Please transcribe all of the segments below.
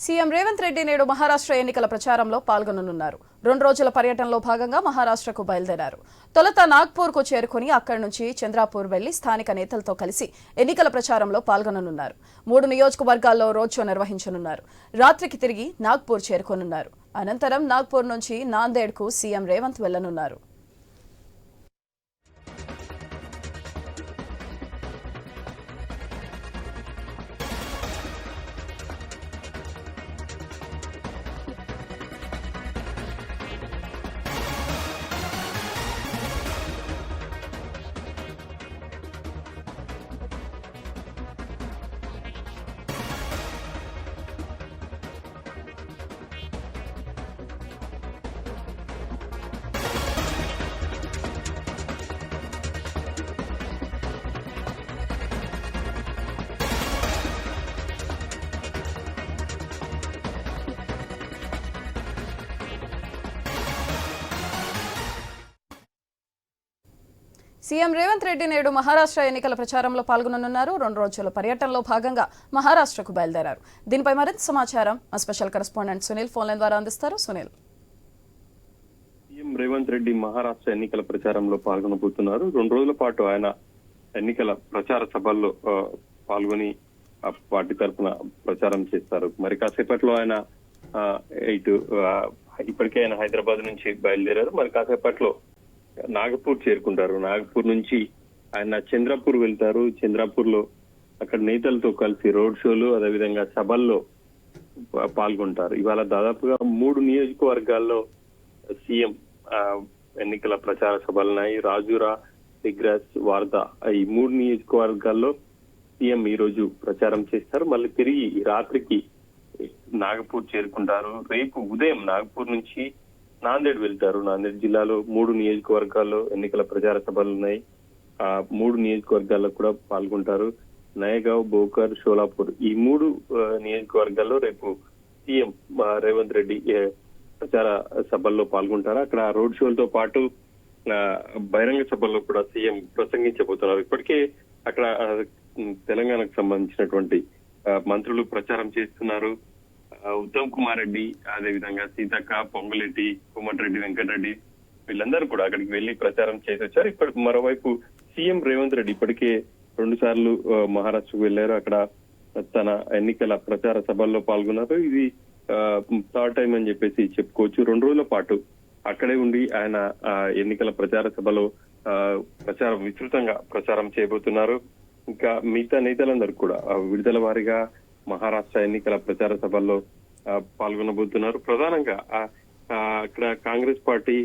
CM Revanth Reddy నేడు మహారాష్ట్ర ఎన్నికల ప్రచారంలో పాల్గొననున్నారు. 2 రోజుల పర్యటనలో భాగంగా మహారాష్ట్రకు బయలుదేరారు. తొలుత నాగ్పూర్కు చేరుకుని అక్కడి నుంచి చంద్రాపూర్ వెళ్లి స్థానిక నేతలతో కలిసి ఎన్నికల ప్రచారంలో పాల్గొననున్నారు. 3 నియోజకవర్గాల్లో రోడ్ షో నిర్వహించనున్నారు. రాత్రికి తిరిగి నాగ్పూర్ చేరుకోనున్నారు. అనంతరం నాగ్పూర్ నుంచి నాందేడ్కు సీఎం రేవంత్ వెళ్లనున్నారు. సీఎం రేవంత్ రెడ్డి నేడు మహారాష్ట్ర ఎన్నికల ప్రచారంలో పాల్గొననున్నారు. 2 రోజుల పర్యటనలో భాగంగా మహారాష్ట్రకు బయలుదేరారు. దీనిపై మరింత సమాచారం మా special correspondent Sunil phone line ద్వారా అందిస్తారు. సునీల్, సీఎం రేవంత్ రెడ్డి మహారాష్ట్ర ఎన్నికల ప్రచారంలో పాల్గొనబోతున్నారు. 2 రోజుల పాటు ఆయన ఎన్నికల ప్రచార సభల్లో పాల్గొని పార్టీ తరఫున ప్రచారం చేస్తారు. మరి కాసేపట్లో ఆయన ఇప్పటికే ఆయన హైదరాబాద్ నుంచి బయలుదేరారు. మరి కాసేపట్లో నాగపూర్ చేరుకుంటారు. నాగపూర్ నుంచి ఆయన చంద్రాపూర్ వెళ్తారు. చంద్రాపూర్ లో అక్కడ నేతలతో కలిసి రోడ్ షోలు అదేవిధంగా సభల్లో పాల్గొంటారు. ఇవాళ దాదాపుగా 3 నియోజకవర్గాల్లో సీఎం ఎన్నికల ప్రచార సభలున్నాయి. రాజురా, డిగ్రాస్, వార్దా ఈ 3 నియోజకవర్గాల్లో సీఎం ఈ రోజు ప్రచారం చేస్తారు. మళ్ళీ తిరిగి రాత్రికి నాగపూర్ చేరుకుంటారు. రేపు ఉదయం నాగపూర్ నుంచి నాందేడ్ వెళ్తారు. నాందేడ్ జిల్లాలో 3 నియోజకవర్గాల్లో ఎన్నికల ప్రచార సభలు ఉన్నాయి. 3 నియోజకవర్గాల్లో కూడా పాల్గొంటారు. నయగావ్, బోకర్, షోలాపూర్ ఈ 3 నియోజకవర్గాల్లో రేపు సీఎం రేవంత్ రెడ్డి ప్రచార సభల్లో పాల్గొంటారు. అక్కడ రోడ్ షోలతో పాటు బహిరంగ సభల్లో కూడా సీఎం ప్రసంగించబోతున్నారు. ఇప్పటికే అక్కడ తెలంగాణకు సంబంధించినటువంటి మంత్రులు ప్రచారం చేస్తున్నారు. ఉత్తమ్ కుమార్ రెడ్డి, అదేవిధంగా సీతక్క, పొంగులేటి, కోమటిరెడ్డి వెంకటరెడ్డి వీళ్ళందరూ కూడా అక్కడికి వెళ్లి ప్రచారం చేసి వచ్చారు. ఇప్పటికి మరోవైపు సీఎం రేవంత్ రెడ్డి ఇప్పటికే 2 సార్లు మహారాష్ట్రకు వెళ్లారు. అక్కడ తన ఎన్నికల ప్రచార సభల్లో పాల్గొన్నారు. ఇది 3rd టైం అని చెప్పేసి చెప్పుకోవచ్చు. 2 రోజుల పాటు అక్కడే ఉండి ఆయన ఎన్నికల ప్రచార సభలో విస్తృతంగా ప్రచారం చేయబోతున్నారు. ఇంకా మిగతా నేతలందరూ కూడా విడుదల వారీగా మహారాష్ట్ర ఎన్నికల ప్రచార సభల్లో పాల్గొనబోతున్నారు. ప్రధానంగా అక్కడ కాంగ్రెస్ పార్టీ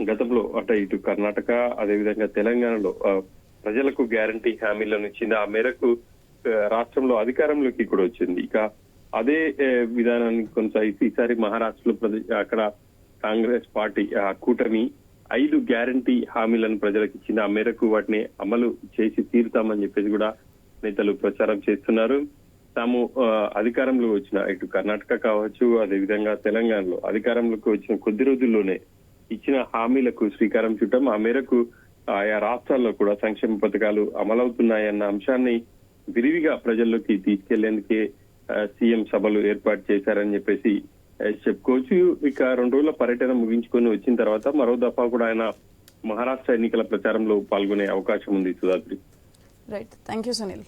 గతంలో ఇటు కర్ణాటక అదేవిధంగా తెలంగాణలో ప్రజలకు గ్యారంటీ హామీలను ఇచ్చింది. ఆ మేరకు రాష్ట్రంలో అధికారంలోకి కూడా వచ్చింది. ఇక అదే విధానాన్ని కొనసాగిస్తూ ఈసారి మహారాష్ట్రలో అక్కడ కాంగ్రెస్ పార్టీ కూటమి 5 గ్యారంటీ హామీలను ప్రజలకు ఇచ్చింది. ఆ మేరకు వాటిని అమలు చేసి తీరుతామని చెప్పేసి కూడా నేతలు ప్రచారం చేస్తున్నారు. తాము అధికారంలో వచ్చిన ఇటు కర్ణాటక కావచ్చు అదేవిధంగా తెలంగాణలో అధికారంలోకి వచ్చిన కొద్ది రోజుల్లోనే ఇచ్చిన హామీలకు శ్రీకారం చుట్టాం. ఆ మేరకు ఆయా రాష్ట్రాల్లో కూడా సంక్షేమ పథకాలు అమలవుతున్నాయన్న అంశాన్ని విరివిగా ప్రజల్లోకి తీసుకెళ్లేందుకే సీఎం సభలు ఏర్పాటు చేశారని చెప్పేసి చెప్పుకోవచ్చు. ఇక 2 రోజుల పర్యటన ముగించుకొని వచ్చిన తర్వాత మరో దఫా కూడా ఆయన మహారాష్ట్ర ఎన్నికల ప్రచారంలో పాల్గొనే అవకాశం ఉంది. Sudhatri. Right, thank you Sunil.